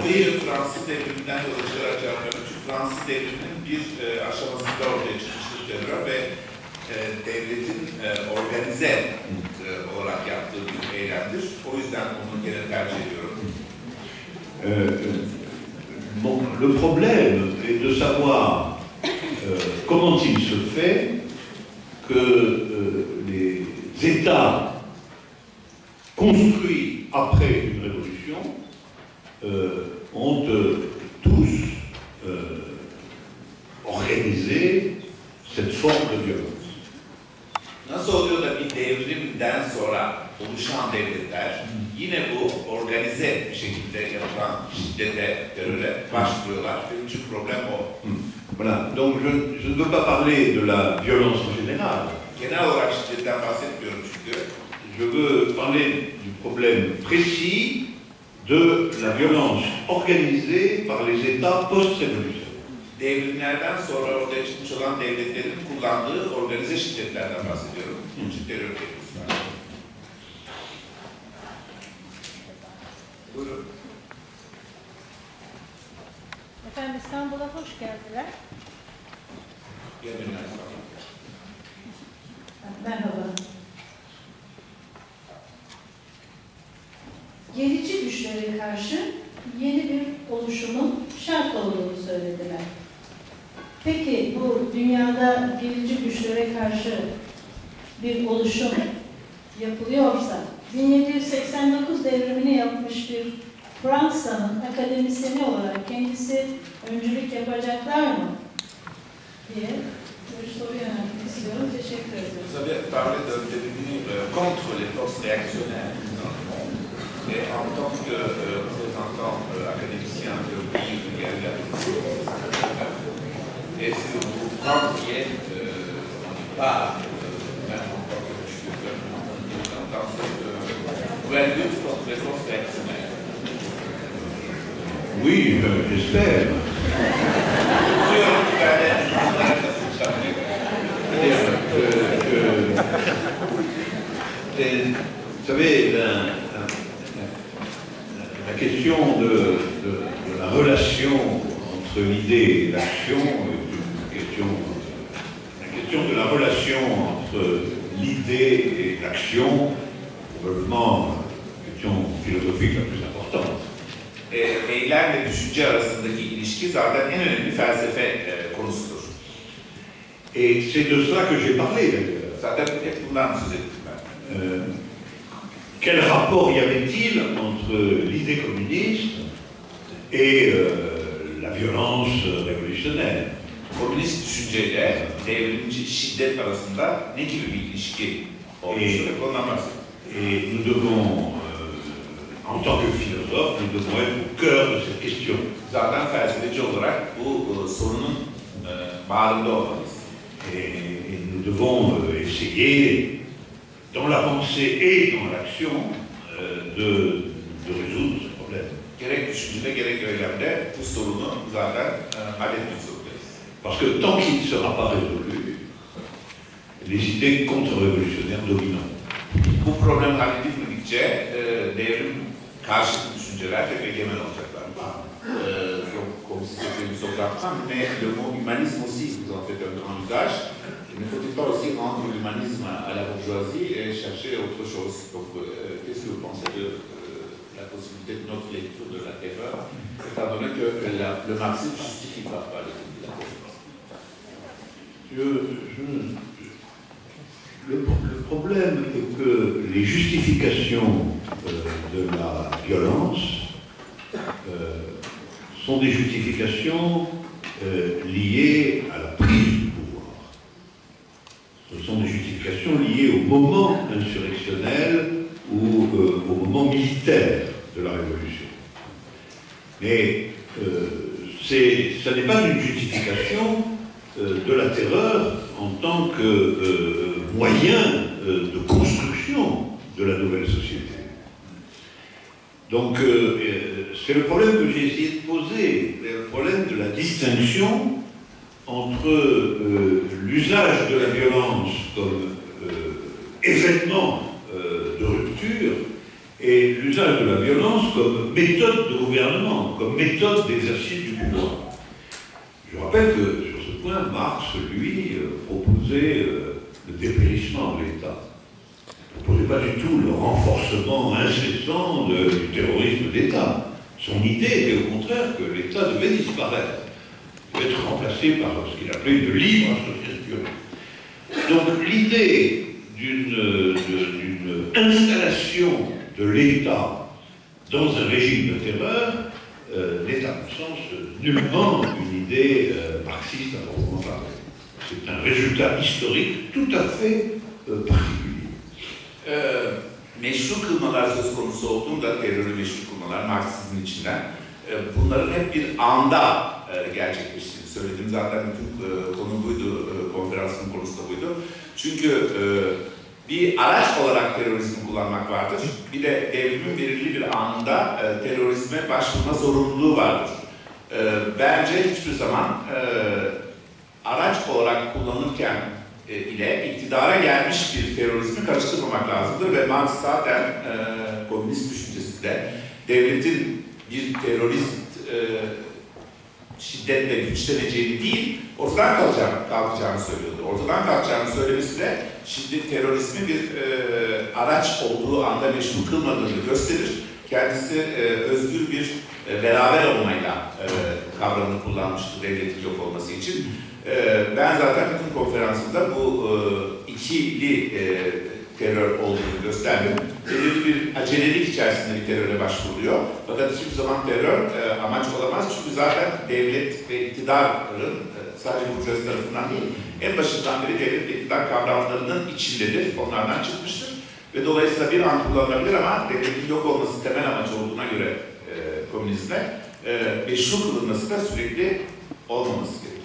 İdeyi Fransız devriminden yola çıkarak cevaplıyorum. Çünkü Fransız devriminin bir aşamasında ortaya çıkmıştır terör ve devletin organize olarak yaptığı bir eylemdir. O yüzden onu gene tercih ediyorum. Bon, le problème est de savoir comment il se fait que les États construits après une révolution ont tous organisé cette forme de violence. Nasıl oluyor da bir devrimden sonra oluşan devletler yine bu organize bir şekilde yapılan şiddete, teröre başvuruyorlar. Benim için problem o. Voilà, donc je ne veux pas parler de la violence en général. Genel olarak şiddetten bahsetmiyorum çünkü. Je veux parler du problème précis de la violence organisée par les États post-révolution. Devrimlerden sonra ortaya çıkmış olan devletlerin kullandığı organize şiddetlerden bahsediyorum. Terör devletler. Buyurun. Efendim İstanbul'a hoş geldiler. Gelmeler sonra. Merhaba. Gerici güçlere karşı yeni bir oluşumun şart olduğunu söylediler. Peki bu dünyada gerici güçlere karşı bir oluşum yapılıyorsa, 1789 devrimini yapmış bir Fransa'nın akademisyeni olarak kendisi öncülük yapacaklar mı diye bir soru yöneltmek istiyorum. Teşekkür ederim. Vous avez parlé de devenir contre les forces réactionnaires. Et en tant que représentant académicien de pays où il y a eu la révolution, est-ce que vous prendriez part, même en tant que dans cette nouvelle lutte contre les forces réactionnaires? Oui, j'espère. Vous savez, la question de la relation entre l'idée et l'action, la question de la relation entre l'idée et l'action, probablement la question philosophique la plus importante. Eylem ve düşünce arasındaki ilişki zaten en önemli felsefe konusudur. Et c'est de cela que j'ai parlé d'ailleurs. Zaten hep bundan söz ettim ben. Quel rapport y avait-il entre l'idée communiste et la violence révolutionnaire? Komünist düşünceyle devrimci şiddet arasında ne gibi bir ilişki olmuştur? Ondan bahsediyorum. Et nous devons, en tant que philosophes, nous devons être au cœur de cette question. Zaten felsefeci olarak bu sorunun bağrında olmalıyız. Et nous devons essayer, dans la pensée et dans l'action, de résoudre ce problème. Gerek düşüncede gerek eylemde bu sorunu zaten halletmek zorundayız. Parce que tant qu'il ne sera pas résolu, les idées contre-révolutionnaires domineront. Bu problem halledilmedikçe devrim karşıtı düşünceler hep egemen olacaklar. Donc, comme si c'était une Socrate, mais le mot humanisme aussi, vous en faites un grand usage. Ne faut-il pas aussi rendre l'humanisme à la bourgeoisie et chercher autre chose? Donc, qu'est-ce que vous pensez de la possibilité de notre lecture de la terreur, étant donné que le marxisme ne justifie pas le Le problème est que les justifications de la violence sont des justifications liées à la prise du pouvoir. Ce sont des justifications liées au moment insurrectionnel ou au moment militaire de la Révolution. Mais ça n'est pas une justification de la terreur en tant que moyen de construction de la nouvelle société. Donc c'est le problème que j'ai essayé de poser, le problème de la distinction entre l'usage de la violence comme événement de rupture et l'usage l'usage de la violence comme méthode de gouvernement, comme méthode d'exercice du pouvoir. Je rappelle que sur ce point, Marx, lui, proposait le dépérissement de l'État. Il ne proposait pas du tout le renforcement incessant du terrorisme d'État. Son idée était au contraire que l'État devait disparaître, devait être remplacé par ce qu'il appelait de libre association. Donc l'idée d'une installation de l'État dans un régime de terreur n'est à mon sens nullement une idée marxiste à proprement parler. C'est un résultat historique tout à fait particulier. Meşru kılmalar söz konusu olduğunda, terörü meşru kılmalar Marksizmin içinden, bunların hep bir anda gerçekleştiğini söyledim. Zaten bütün konu buydu, konferansın konusu da buydu. Çünkü bir araç olarak terörizmi kullanmak vardır. Bir de devrimin belirli bir anında terörizme başvurma zorunluluğu vardır. Bence hiçbir zaman araç olarak kullanırken ile iktidara gelmiş bir terörizmi karıştırmamak lazımdır ve Marx zaten komünist düşüncesinde devletin bir terörist şiddetle güçleneceğini değil, ortadan kalkacağını söylüyordu. Ortadan kalkacağını söylemesi de şiddet terörizmi bir araç olduğu anda meşru kılmadığını gösterir. Kendisi özgür bir beraber olmayla kavramını kullanmıştır devletin yok olması için. Ben zaten bütün konferansımda bu ikili terör olduğunu gösterdim. Belirli bir acelelik içerisinde bir teröre başvuruluyor. Fakat hiçbir zaman terör amaç olamaz. Çünkü zaten devlet ve iktidarın sadece burjuvazi tarafından değil, en başından beri devlet ve iktidar kavramlarının içindedir. Onlardan çıkmıştır. Ve dolayısıyla bir an kullanılabilir ama devletin yok olması temel amaç olduğuna göre komünizme meşru kılınması da sürekli olmaması gerekir.